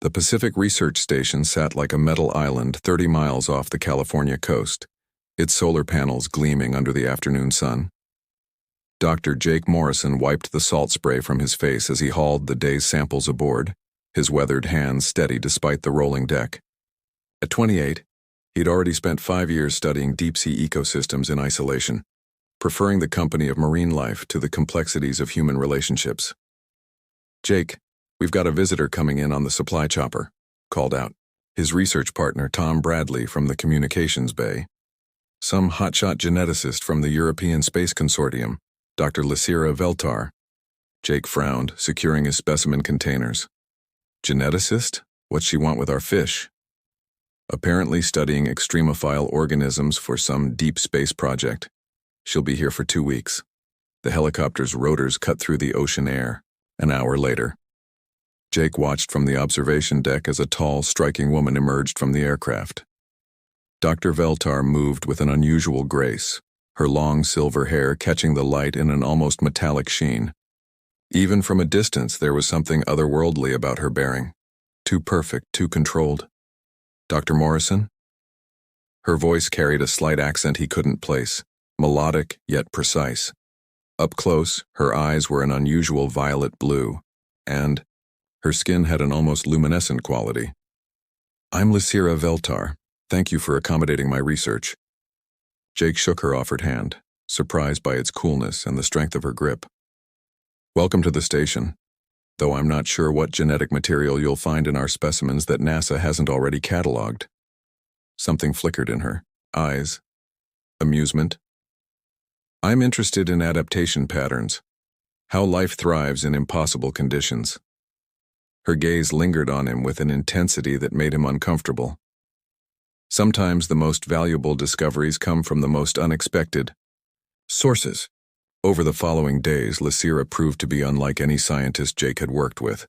The Pacific Research Station sat like a metal island 30 miles off the California coast, its solar panels gleaming under the afternoon sun. Dr. Jake Morrison wiped the salt spray from his face as he hauled the day's samples aboard, his weathered hands steady despite the rolling deck. At 28, he'd already spent 5 years studying deep-sea ecosystems in isolation, preferring the company of marine life to the complexities of human relationships. "Jake, we've got a visitor coming in on the supply chopper," called out his research partner Tom Bradley from the communications bay. Some hotshot geneticist from the European Space Consortium, Dr. Lysira Veltar. Jake frowned, securing his specimen containers. "Geneticist? What's she want with our fish?" "Apparently studying extremophile organisms for some deep space project. She'll be here for 2 weeks." The helicopter's rotors cut through the ocean air. An hour later, Jake watched from the observation deck as a tall, striking woman emerged from the aircraft. Dr. Veltar moved with an unusual grace, her long silver hair catching the light in an almost metallic sheen. Even from a distance, there was something otherworldly about her bearing. Too perfect, too controlled. "Dr. Morrison?" Her voice carried a slight accent he couldn't place, melodic yet precise. Up close, her eyes were an unusual violet blue, and her skin had an almost luminescent quality. "I'm Lysira Veltar. Thank you for accommodating my research." Jake shook her offered hand, surprised by its coolness and the strength of her grip. "Welcome to the station, though I'm not sure what genetic material you'll find in our specimens that NASA hasn't already cataloged." Something flickered in her eyes. Amusement. "I'm interested in adaptation patterns, how life thrives in impossible conditions." Her gaze lingered on him with an intensity that made him uncomfortable. Sometimes the most valuable discoveries come from the most unexpected sources. Over the following days, Lysira proved to be unlike any scientist Jake had worked with.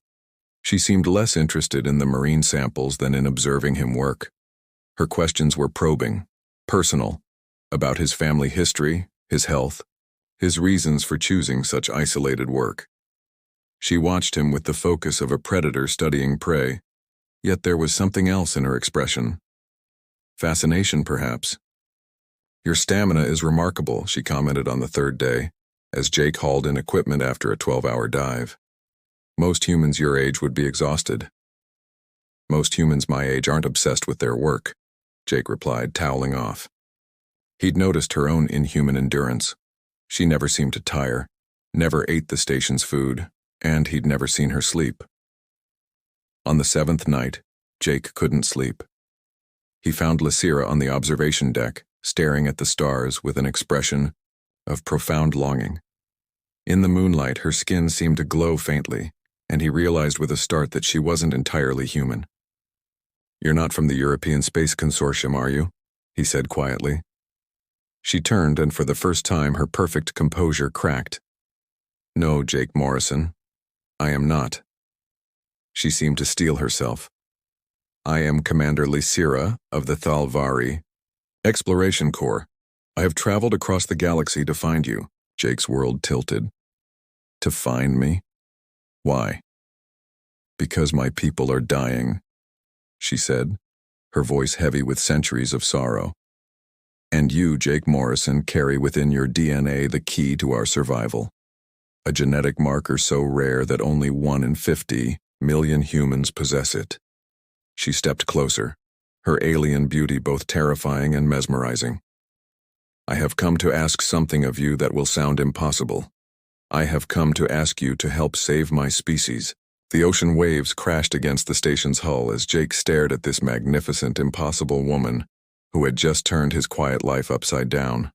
She seemed less interested in the marine samples than in observing him work. Her questions were probing, personal, about his family history, his health, his reasons for choosing such isolated work. She watched him with the focus of a predator studying prey, yet there was something else in her expression. Fascination, perhaps. "Your stamina is remarkable," she commented on the third day, as Jake hauled in equipment after a 12-hour dive. "Most humans your age would be exhausted." "Most humans my age aren't obsessed with their work," Jake replied, toweling off. He'd noticed her own inhuman endurance. She never seemed to tire, never ate the station's food, and he'd never seen her sleep. On the 7th night, Jake couldn't sleep. He found Lysira on the observation deck, staring at the stars with an expression of profound longing. In the moonlight, her skin seemed to glow faintly, and he realized with a start that she wasn't entirely human. "You're not from the European Space Consortium, are you?" he said quietly. She turned, and for the first time her perfect composure cracked. "No, Jake Morrison, I am not." She seemed to steel herself. "I am Commander Lysira of the Thalvari Exploration Corps. I have traveled across the galaxy to find you." Jake's world tilted. "To find me? Why?" "Because my people are dying," she said, her voice heavy with centuries of sorrow. "And you, Jake Morrison, carry within your DNA the key to our survival. A genetic marker so rare that only 1 in 50 million humans possess it." She stepped closer, her alien beauty both terrifying and mesmerizing. "I have come to ask something of you that will sound impossible. I have come to ask you to help save my species." The ocean waves crashed against the station's hull as Jake stared at this magnificent, impossible woman who had just turned his quiet life upside down.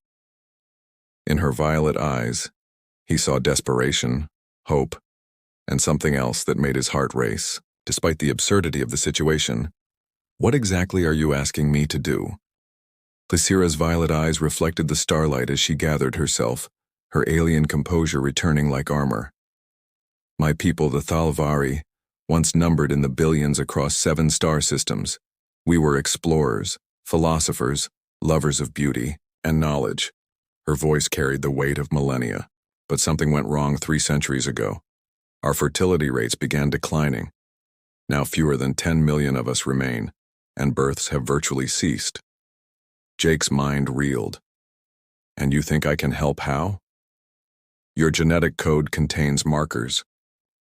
In her violet eyes, he saw desperation, hope, and something else that made his heart race. Despite the absurdity of the situation, "What exactly are you asking me to do?" Lysira's violet eyes reflected the starlight as she gathered herself, her alien composure returning like armor. "My people, the Thalvari, once numbered in the billions across 7 star systems. We were explorers, philosophers, lovers of beauty and knowledge." Her voice carried the weight of millennia. "But something went wrong 3 centuries ago. Our fertility rates began declining. Now fewer than 10 million of us remain, and births have virtually ceased. Jake's mind reeled. And you think I can help how? Your genetic code contains markers.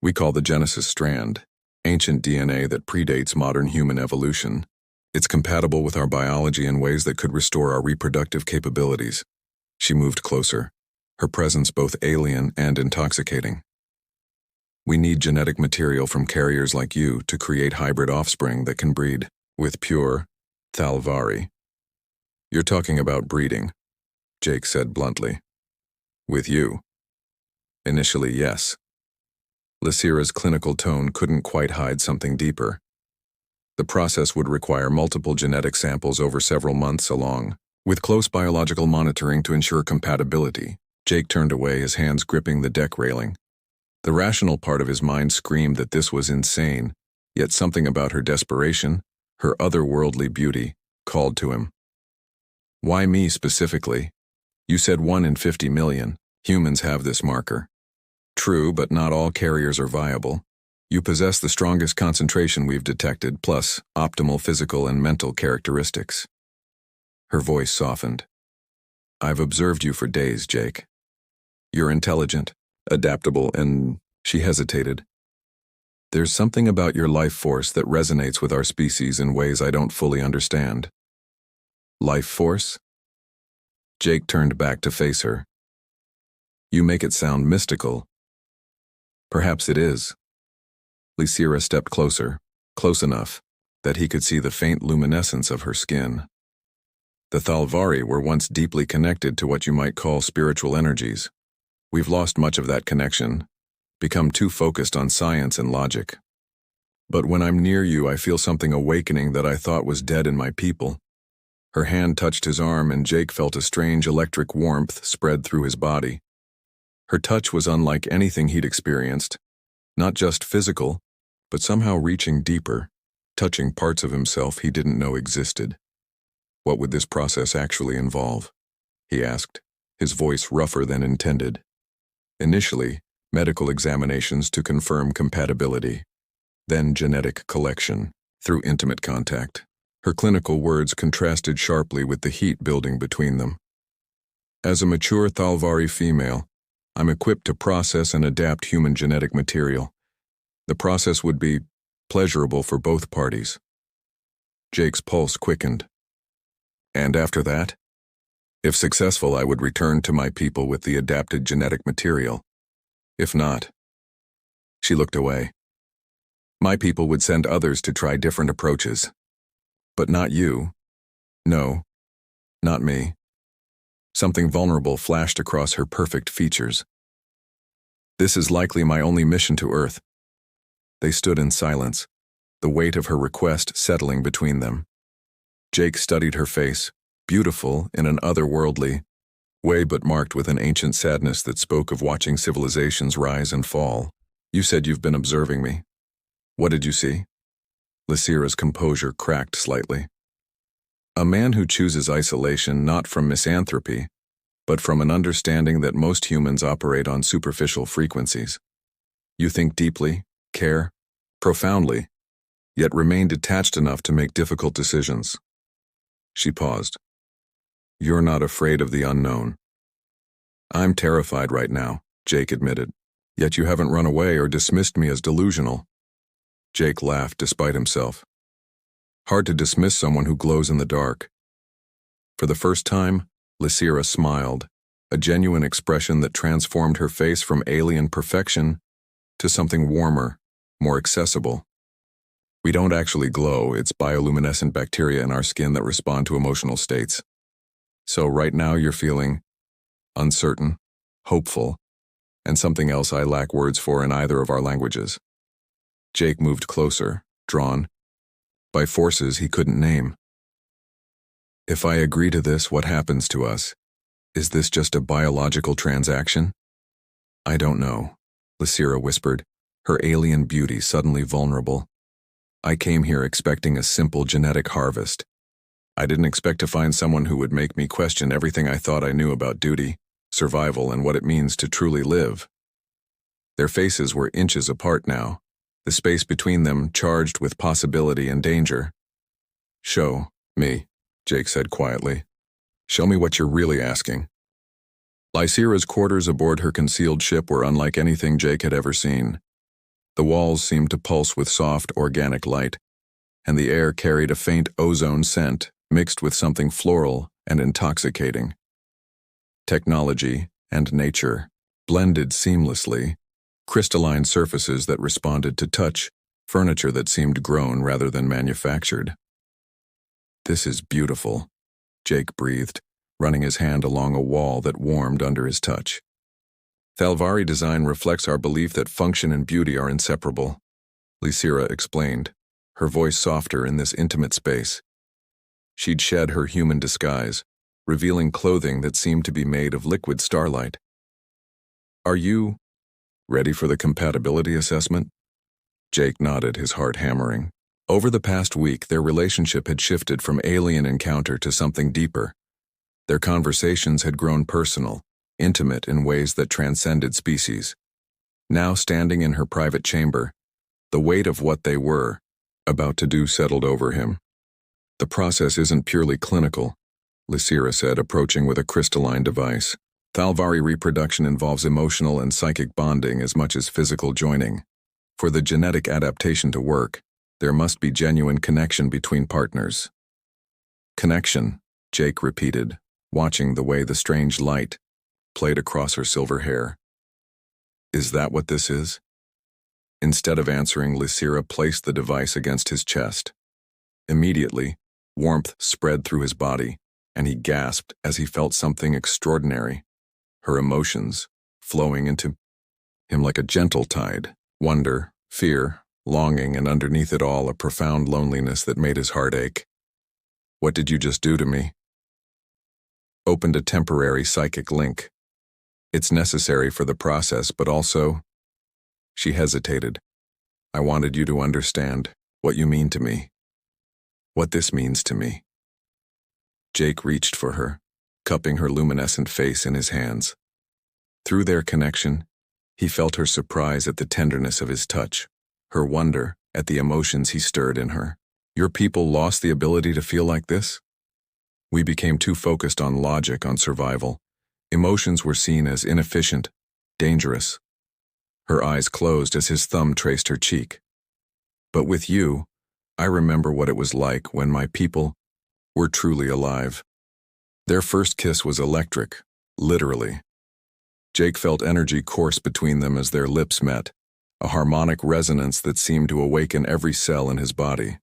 We call the Genesis strand, ancient DNA that predates modern human evolution. It's compatible with our biology in ways that could restore our reproductive capabilities. She moved closer, her presence both alien and intoxicating. We need genetic material from carriers like you to create hybrid offspring that can breed with pure Thalvari. You're talking about breeding, Jake said bluntly. With you. Initially, yes. Lysira's clinical tone couldn't quite hide something deeper. The process would require multiple genetic samples over several months along, with close biological monitoring to ensure compatibility. Jake turned away, his hands gripping the deck railing. The rational part of his mind screamed that this was insane, yet something about her desperation, her otherworldly beauty, called to him. Why me specifically? You said 1 in 50 million. Humans have this marker. True, but not all carriers are viable. You possess the strongest concentration we've detected, plus optimal physical and mental characteristics. Her voice softened. I've observed you for days, Jake. You're intelligent, adaptable, and she hesitated. There's something about your life force that resonates with our species in ways I don't fully understand. Life force? Jake turned back to face her. You make it sound mystical. Perhaps it is. Lysira stepped closer, close enough that he could see the faint luminescence of her skin. The Thalvari were once deeply connected to what you might call spiritual energies. We've lost much of that connection, become too focused on science and logic. But when I'm near you, I feel something awakening that I thought was dead in my people. Her hand touched his arm, and Jake felt a strange electric warmth spread through his body. Her touch was unlike anything he'd experienced, not just physical, but somehow reaching deeper, touching parts of himself he didn't know existed. What would this process actually involve? He asked, his voice rougher than intended. Initially, medical examinations to confirm compatibility, then genetic collection, through intimate contact. Her clinical words contrasted sharply with the heat building between them. As a mature Thalvari female, I'm equipped to process and adapt human genetic material. The process would be pleasurable for both parties. Jake's pulse quickened. And after that? If successful, I would return to my people with the adapted genetic material. If not, she looked away. My people would send others to try different approaches. But not you. No, not me. Something vulnerable flashed across her perfect features. This is likely my only mission to Earth. They stood in silence, the weight of her request settling between them. Jake studied her face, beautiful in an otherworldly way but marked with an ancient sadness that spoke of watching civilizations rise and fall. You said you've been observing me. What did you see? Lysira's composure cracked slightly. A man who chooses isolation not from misanthropy, but from an understanding that most humans operate on superficial frequencies. You think deeply, care, profoundly, yet remain detached enough to make difficult decisions. She paused. You're not afraid of the unknown. I'm terrified right now, Jake admitted, yet you haven't run away or dismissed me as delusional. Jake laughed despite himself. Hard to dismiss someone who glows in the dark. For the first time, Lysira smiled, a genuine expression that transformed her face from alien perfection to something warmer, more accessible. We don't actually glow, it's bioluminescent bacteria in our skin that respond to emotional states. So right now you're feeling uncertain, hopeful, and something else I lack words for in either of our languages. Jake moved closer, drawn by forces he couldn't name. If I agree to this, what happens to us? Is this just a biological transaction? I don't know, Lysira whispered, her alien beauty suddenly vulnerable. I came here expecting a simple genetic harvest. I didn't expect to find someone who would make me question everything I thought I knew about duty, survival, and what it means to truly live. Their faces were inches apart now, the space between them charged with possibility and danger. "Show me," Jake said quietly. "Show me what you're really asking." Lysira's quarters aboard her concealed ship were unlike anything Jake had ever seen. The walls seemed to pulse with soft, organic light, and the air carried a faint ozone scent mixed with something floral and intoxicating. Technology and nature blended seamlessly, crystalline surfaces that responded to touch, furniture that seemed grown rather than manufactured. "This is beautiful," Jake breathed, running his hand along a wall that warmed under his touch. "Thalvari design reflects our belief that function and beauty are inseparable," Lysira explained, her voice softer in this intimate space. She'd shed her human disguise, revealing clothing that seemed to be made of liquid starlight. "Are you ready for the compatibility assessment?" Jake nodded, his heart hammering. Over the past week, their relationship had shifted from alien encounter to something deeper. Their conversations had grown personal, intimate in ways that transcended species. Now standing in her private chamber, the weight of what they were about to do settled over him. "The process isn't purely clinical," Lysira said, approaching with a crystalline device. "Thalvari reproduction involves emotional and psychic bonding as much as physical joining. For the genetic adaptation to work, there must be genuine connection between partners." "Connection," Jake repeated, watching the way the strange light played across her silver hair. "Is that what this is?" Instead of answering, Lysira placed the device against his chest. Immediately, warmth spread through his body, and he gasped as he felt something extraordinary, her emotions flowing into him like a gentle tide, wonder, fear, longing, and underneath it all a profound loneliness that made his heart ache. "What did you just do to me?" "Opened a temporary psychic link. It's necessary for the process, but also—" She hesitated. "I wanted you to understand what you mean to me. What this means to me." Jake reached for her, cupping her luminescent face in his hands. Through their connection, he felt her surprise at the tenderness of his touch, her wonder at the emotions he stirred in her. "Your people lost the ability to feel like this? We became too focused on logic, on survival. Emotions were seen as inefficient, dangerous." Her eyes closed as his thumb traced her cheek. "But with you, I remember what it was like when my people were truly alive. Their first kiss was electric, literally." Jake felt energy course between them as their lips met, a harmonic resonance that seemed to awaken every cell in his body.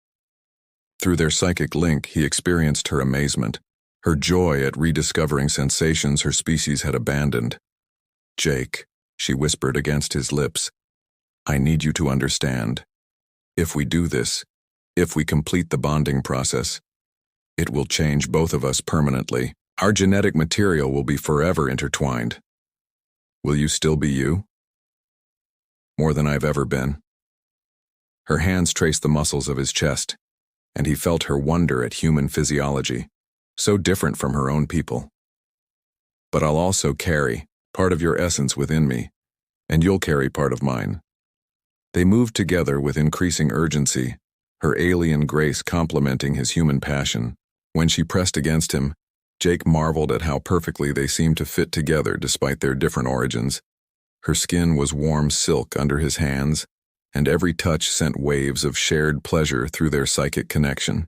Through their psychic link, he experienced her amazement, her joy at rediscovering sensations her species had abandoned. "Jake," she whispered against his lips, "I need you to understand. If we do this, if we complete the bonding process, it will change both of us permanently. Our genetic material will be forever intertwined. Will you still be you?" "More than I've ever been." Her hands traced the muscles of his chest, and he felt her wonder at human physiology, so different from her own people. "But I'll also carry part of your essence within me, and you'll carry part of mine." They moved together with increasing urgency, her alien grace complementing his human passion. When she pressed against him, Jake marveled at how perfectly they seemed to fit together despite their different origins. Her skin was warm silk under his hands, and every touch sent waves of shared pleasure through their psychic connection.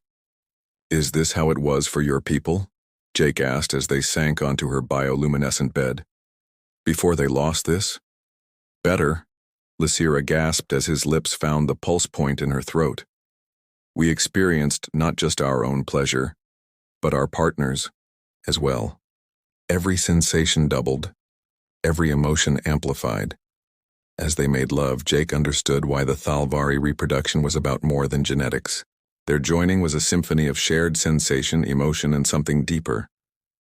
"Is this how it was for your people?" Jake asked as they sank onto her bioluminescent bed. "Before they lost this?" "Better," Lysira gasped as his lips found the pulse point in her throat. "We experienced not just our own pleasure, but our partners as well. Every sensation doubled, every emotion amplified. As they made love, Jake understood why the Thalvari reproduction was about more than genetics. Their joining was a symphony of shared sensation, emotion, and something deeper,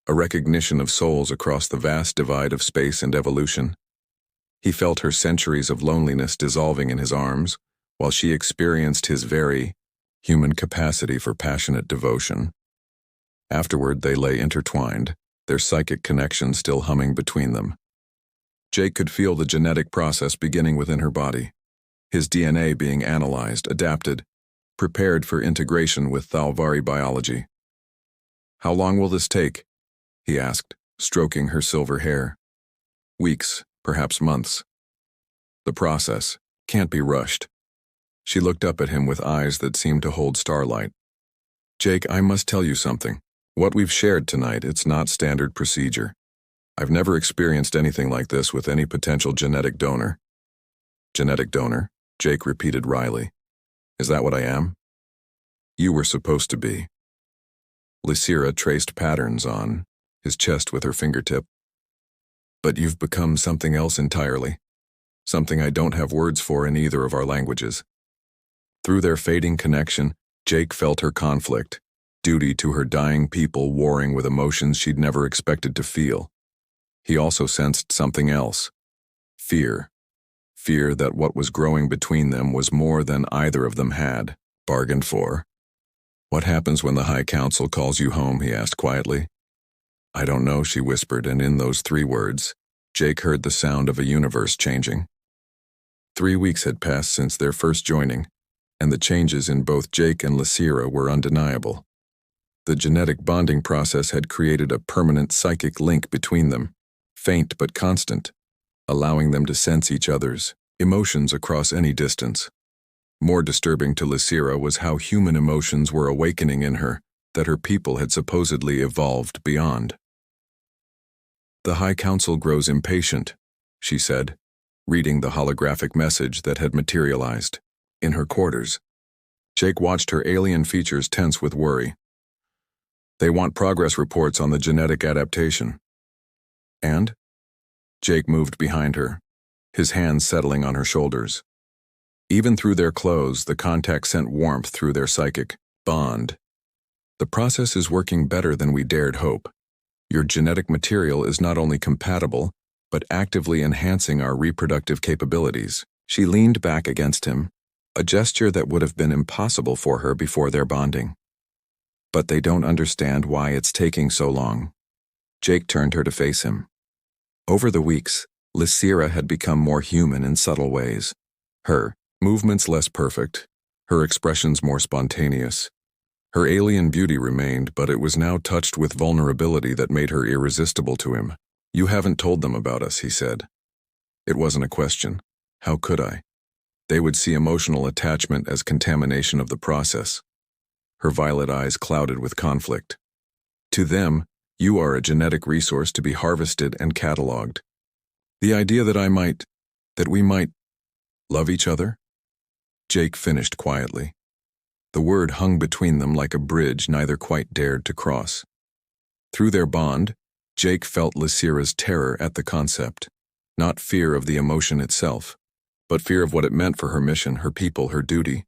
a recognition of souls across the vast divide of space and evolution. He felt her centuries of loneliness dissolving in his arms, while she experienced his very human capacity for passionate devotion. Afterward, they lay intertwined, their psychic connection still humming between them. Jake could feel the genetic process beginning within her body. his DNA being analyzed, adapted, prepared for integration with Thalvari biology. "How long will this take?" he asked, stroking her silver hair. "Weeks, perhaps months. The process can't be rushed." She looked up at him with eyes that seemed to hold starlight. "Jake, I must tell you something. What we've shared tonight, it's not standard procedure. I've never experienced anything like this with any potential genetic donor." "Genetic donor?" Jake repeated wryly. "Is that what I am?" "You were supposed to be." Lysira traced patterns on his chest with her fingertip. "But you've become something else entirely. Something I don't have words for in either of our languages." Through their fading connection, Jake felt her conflict, duty to her dying people warring with emotions she'd never expected to feel. He also sensed something else. Fear. Fear that what was growing between them was more than either of them had bargained for. "What happens when the High Council calls you home?" he asked quietly. "I don't know," she whispered, and in those 3 words, Jake heard the sound of a universe changing. 3 weeks had passed since their first joining, and the changes in both Jake and Lysira were undeniable. The genetic bonding process had created a permanent psychic link between them, faint but constant, allowing them to sense each other's emotions across any distance. More disturbing to Lysira was how human emotions were awakening in her that her people had supposedly evolved beyond. "The High Council grows impatient," she said, reading the holographic message that had materialized in her quarters. Jake watched her alien features tense with worry. "They want progress reports on the genetic adaptation." "And?" Jake moved behind her, his hands settling on her shoulders. Even through their clothes, the contact sent warmth through their psychic bond. "The process is working better than we dared hope. Your genetic material is not only compatible, but actively enhancing our reproductive capabilities." She leaned back against him, a gesture that would have been impossible for her before their bonding. "But they don't understand why it's taking so long." Jake turned her to face him. Over the weeks, Lysira had become more human in subtle ways. Her movements less perfect, her expressions more spontaneous. Her alien beauty remained, but it was now touched with vulnerability that made her irresistible to him. "You haven't told them about us," he said. It wasn't a question. How could I? They would see emotional attachment as contamination of the process. Her violet eyes clouded with conflict. "To them, you are a genetic resource to be harvested and catalogued. The idea that we might love each other?" Jake finished quietly. The word hung between them like a bridge neither quite dared to cross. Through their bond, Jake felt Lysira's terror at the concept, not fear of the emotion itself, but fear of what it meant for her mission, her people, her duty.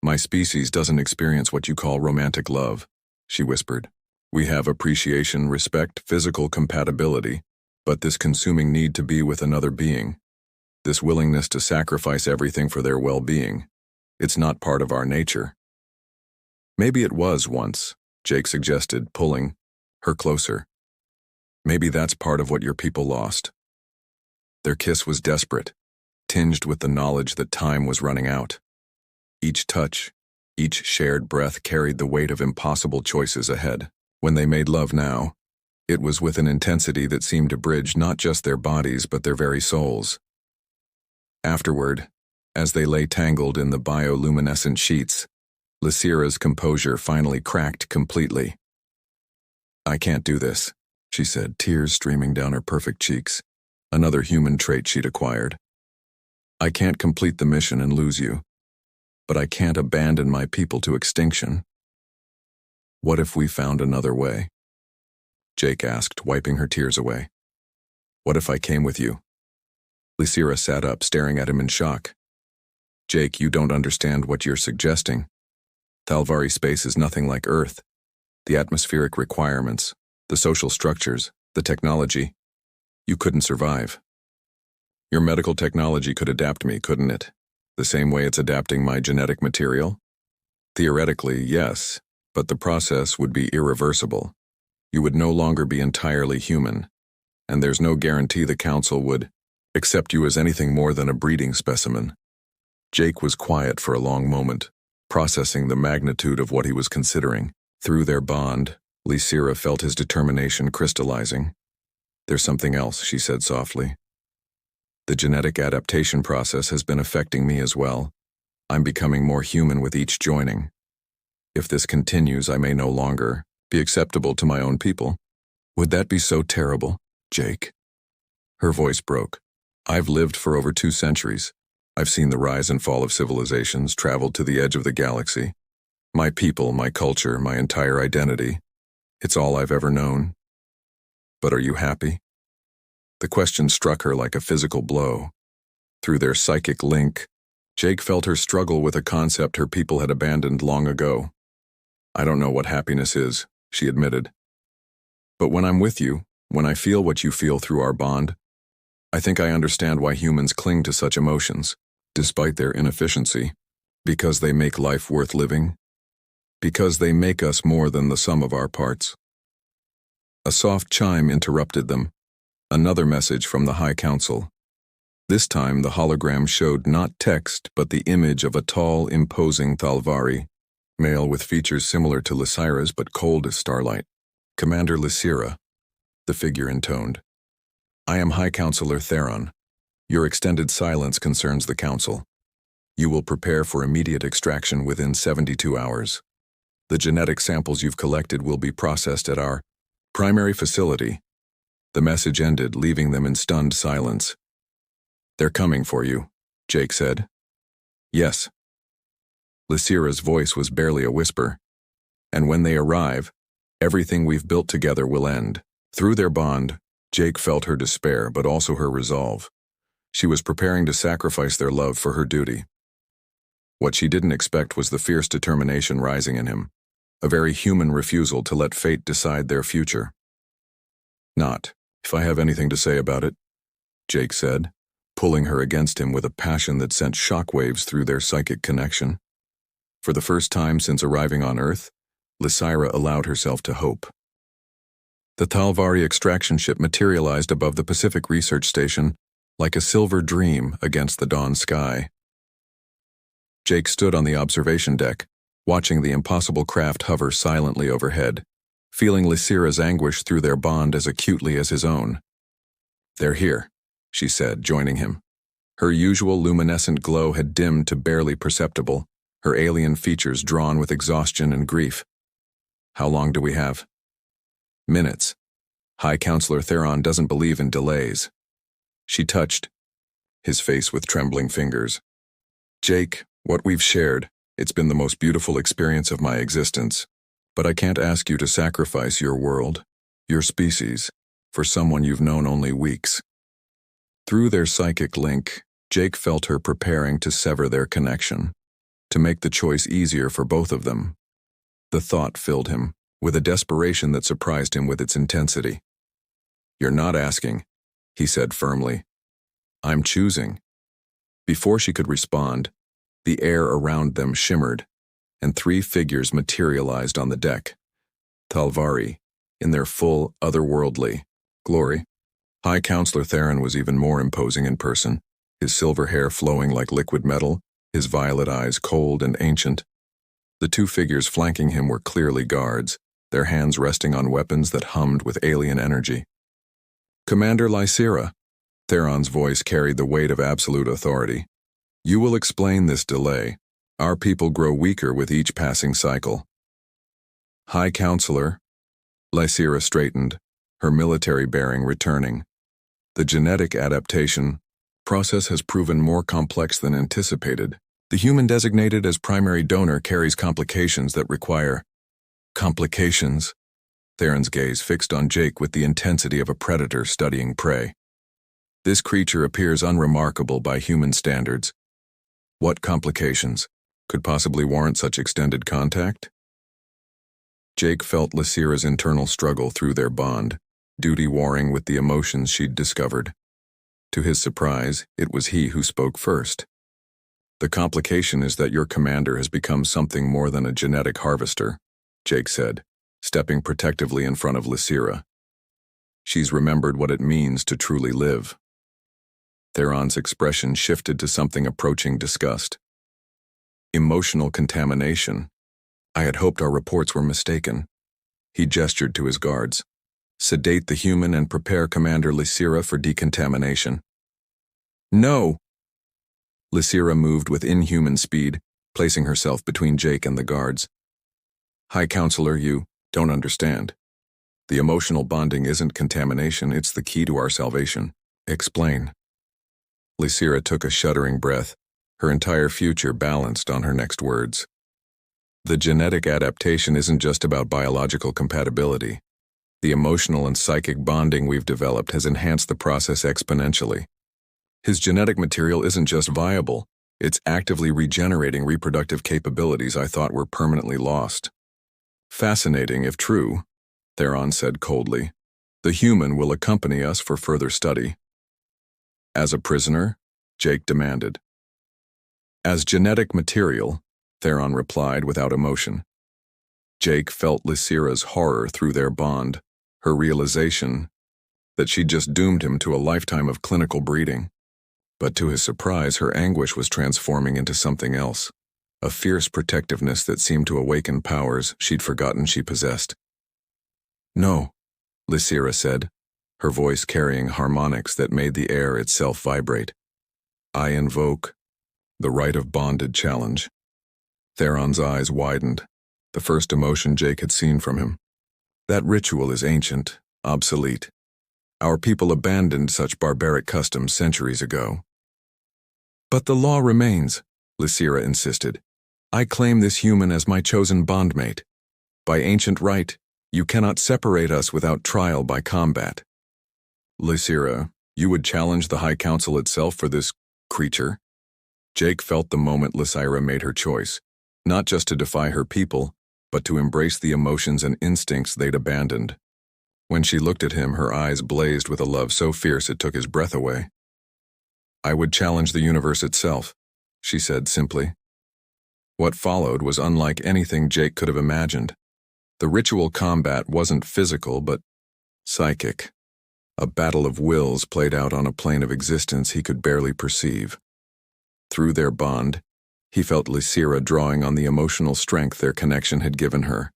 "My species doesn't experience what you call romantic love," she whispered. "We have appreciation, respect, physical compatibility, but this consuming need to be with another being, this willingness to sacrifice everything for their well-being, it's not part of our nature." "Maybe it was once," Jake suggested, pulling her closer. "Maybe that's part of what your people lost." Their kiss was desperate, tinged with the knowledge that time was running out. Each touch, each shared breath carried the weight of impossible choices ahead. When they made love now, it was with an intensity that seemed to bridge not just their bodies but their very souls. Afterward, as they lay tangled in the bioluminescent sheets, Lysira's composure finally cracked completely. "I can't do this," she said, tears streaming down her perfect cheeks, another human trait she'd acquired. "I can't complete the mission and lose you, but I can't abandon my people to extinction." "What if we found another way?" Jake asked, wiping her tears away. "What if I came with you?" Lysira sat up, staring at him in shock. "Jake, you don't understand what you're suggesting. Thalvari space is nothing like Earth. The atmospheric requirements, the social structures, the technology. You couldn't survive. Your medical technology could adapt me, couldn't it? The same way it's adapting my genetic material? Theoretically, yes, but the process would be irreversible. You would no longer be entirely human, and there's no guarantee the Council would accept you as anything more than a breeding specimen. Jake was quiet for a long moment, processing the magnitude of what he was considering. Through their bond, Lysira felt his determination crystallizing. "There's something else," she said softly. "The genetic adaptation process has been affecting me as well. I'm becoming more human with each joining. If this continues, I may no longer be acceptable to my own people." "Would that be so terrible, Jake?" Her voice broke. "I've lived for over 2 centuries. I've seen the rise and fall of civilizations, traveled to the edge of the galaxy. My people, my culture, my entire identity. It's all I've ever known. But are you happy?" The question struck her like a physical blow. Through their psychic link, Jake felt her struggle with a concept her people had abandoned long ago. "I don't know what happiness is," she admitted. "But when I'm with you, when I feel what you feel through our bond, I think I understand why humans cling to such emotions, despite their inefficiency. Because they make life worth living. Because they make us more than the sum of our parts." A soft chime interrupted them, another message from the High Council. This time the hologram showed not text but the image of a tall, imposing Thalvari, male with features similar to Lysira's but cold as starlight. "Commander Lysira," the figure intoned. "I am High Counselor Theron. Your extended silence concerns the Council. You will prepare for immediate extraction within 72 hours. The genetic samples you've collected will be processed at our primary facility." The message ended, leaving them in stunned silence. "They're coming for you," Jake said. "Yes." Lysira's voice was barely a whisper. "And when they arrive, everything we've built together will end." Through their bond, Jake felt her despair but also her resolve. She was preparing to sacrifice their love for her duty. What she didn't expect was the fierce determination rising in him, a very human refusal to let fate decide their future. "Not if I have anything to say about it," Jake said, pulling her against him with a passion that sent shockwaves through their psychic connection. For the first time since arriving on Earth, Lysira allowed herself to hope. The Thalvari extraction ship materialized above the Pacific Research Station like a silver dream against the dawn sky. Jake stood on the observation deck, watching the impossible craft hover silently overhead, feeling Lysira's anguish through their bond as acutely as his own. "They're here," she said, joining him. Her usual luminescent glow had dimmed to barely perceptible, her alien features drawn with exhaustion and grief. "How long do we have?" "Minutes. High Counselor Theron doesn't believe in delays." She touched his face with trembling fingers. "Jake, what we've shared, it's been the most beautiful experience of my existence. But I can't ask you to sacrifice your world, your species, for someone you've known only weeks." Through their psychic link, Jake felt her preparing to sever their connection, to make the choice easier for both of them. The thought filled him with a desperation that surprised him with its intensity. "You're not asking," he said firmly. "I'm choosing." Before she could respond, the air around them shimmered, and 3 figures materialized on the deck. Thalvari, in their full, otherworldly glory. High Counselor Theron was even more imposing in person, his silver hair flowing like liquid metal, his violet eyes cold and ancient. The 2 figures flanking him were clearly guards, their hands resting on weapons that hummed with alien energy. "Commander Lysira," Theron's voice carried the weight of absolute authority. "You will explain this delay. Our people grow weaker with each passing cycle." "High Counselor," Lysira straightened, her military bearing returning. "The genetic adaptation process has proven more complex than anticipated. The human designated as primary donor carries complications that require..." "Complications?" Theron's gaze fixed on Jake with the intensity of a predator studying prey. "This creature appears unremarkable by human standards. What complications could possibly warrant such extended contact?" Jake felt Lysira's internal struggle through their bond, duty warring with the emotions she'd discovered. To his surprise, it was he who spoke first. "The complication is that your commander has become something more than a genetic harvester," Jake said, stepping protectively in front of Lysira. "She's remembered what it means to truly live." Theron's expression shifted to something approaching disgust. Emotional contamination. I had hoped our reports were mistaken. He gestured to his guards. Sedate the human and prepare Commander Lysira for decontamination. No! Lysira moved with inhuman speed, placing herself between Jake and the guards. High Counselor, you don't understand. The emotional bonding isn't contamination, it's the key to our salvation. Explain. Lysira took a shuddering breath, her entire future balanced on her next words. The genetic adaptation isn't just about biological compatibility. The emotional and psychic bonding we've developed has enhanced the process exponentially. His genetic material isn't just viable, it's actively regenerating reproductive capabilities I thought were permanently lost. Fascinating if true, Theron said coldly. The human will accompany us for further study. As a prisoner? Jake demanded. As genetic material, Theron replied without emotion. Jake felt Lysira's horror through their bond, her realization that she'd just doomed him to a lifetime of clinical breeding. But to his surprise, her anguish was transforming into something else, a fierce protectiveness that seemed to awaken powers she'd forgotten she possessed. No, Lysira said, her voice carrying harmonics that made the air itself vibrate. I invoke the rite of bonded challenge. Theron's eyes widened, the first emotion Jake had seen from him. That ritual is ancient, obsolete. Our people abandoned such barbaric customs centuries ago. But the law remains, Lysira insisted. I claim this human as my chosen bondmate. By ancient right, you cannot separate us without trial by combat. Lysira, you would challenge the High Council itself for this creature? Jake felt the moment Lysira made her choice, not just to defy her people, but to embrace the emotions and instincts they'd abandoned. When she looked at him, her eyes blazed with a love so fierce it took his breath away. I would challenge the universe itself, she said simply. What followed was unlike anything Jake could have imagined. The ritual combat wasn't physical, but psychic. A battle of wills played out on a plane of existence he could barely perceive. Through their bond, he felt Lysira drawing on the emotional strength their connection had given her,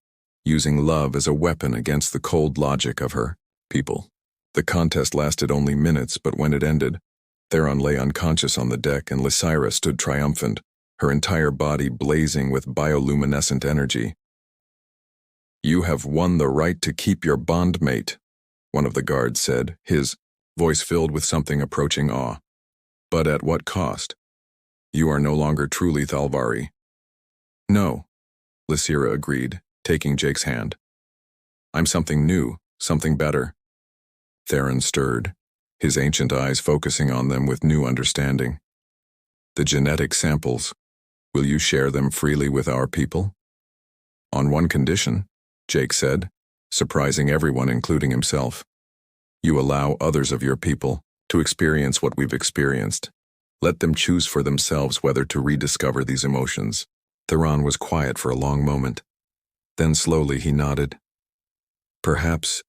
using love as a weapon against the cold logic of her people. The contest lasted only minutes, but when it ended, Theron lay unconscious on the deck and Lysira stood triumphant, her entire body blazing with bioluminescent energy. You have won the right to keep your bondmate, one of the guards said, his voice filled with something approaching awe. But at what cost? You are no longer truly Thalvari. No, Lysira agreed, taking Jake's hand. I'm something new, something better. Theron stirred, his ancient eyes focusing on them with new understanding. The genetic samples, will you share them freely with our people? On one condition, Jake said, surprising everyone including himself. You allow others of your people to experience what we've experienced. Let them choose for themselves whether to rediscover these emotions. Theron was quiet for a long moment. Then slowly he nodded. Perhaps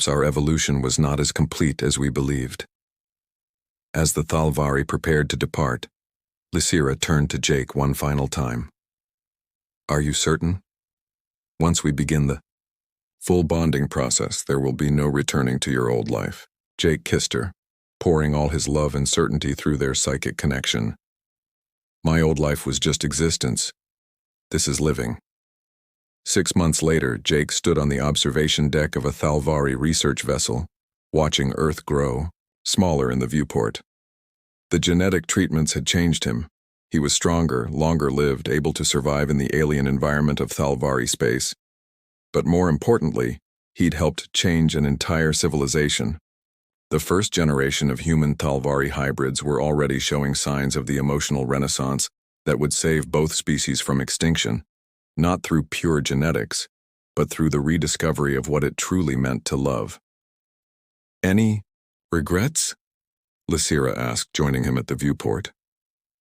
our evolution was not as complete as we believed. As the Thalvari prepared to depart, Lysira turned to Jake one final time. Are you certain? Once we begin the full bonding process, there will be no returning to your old life. Jake kissed her, pouring all his love and certainty through their psychic connection. My old life was just existence. This is living. 6 months later, Jake stood on the observation deck of a Thalvari research vessel, watching Earth grow, smaller in the viewport. The genetic treatments had changed him. He was stronger, longer-lived, able to survive in the alien environment of Thalvari space. But more importantly, he'd helped change an entire civilization. The first generation of human Thalvari hybrids were already showing signs of the emotional renaissance that would save both species from extinction, not through pure genetics, but through the rediscovery of what it truly meant to love. Any regrets? Lysira asked, joining him at the viewport.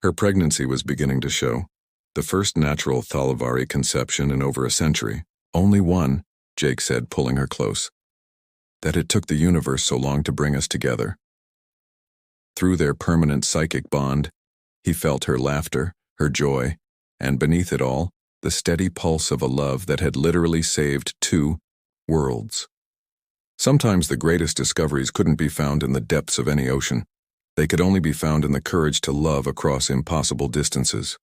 Her pregnancy was beginning to show, the first natural Thalvari conception in over a century. Only one, Jake said, pulling her close. That it took the universe so long to bring us together. Through their permanent psychic bond, he felt her laughter, her joy, and beneath it all, the steady pulse of a love that had literally saved 2 worlds. Sometimes the greatest discoveries couldn't be found in the depths of any ocean. They could only be found in the courage to love across impossible distances.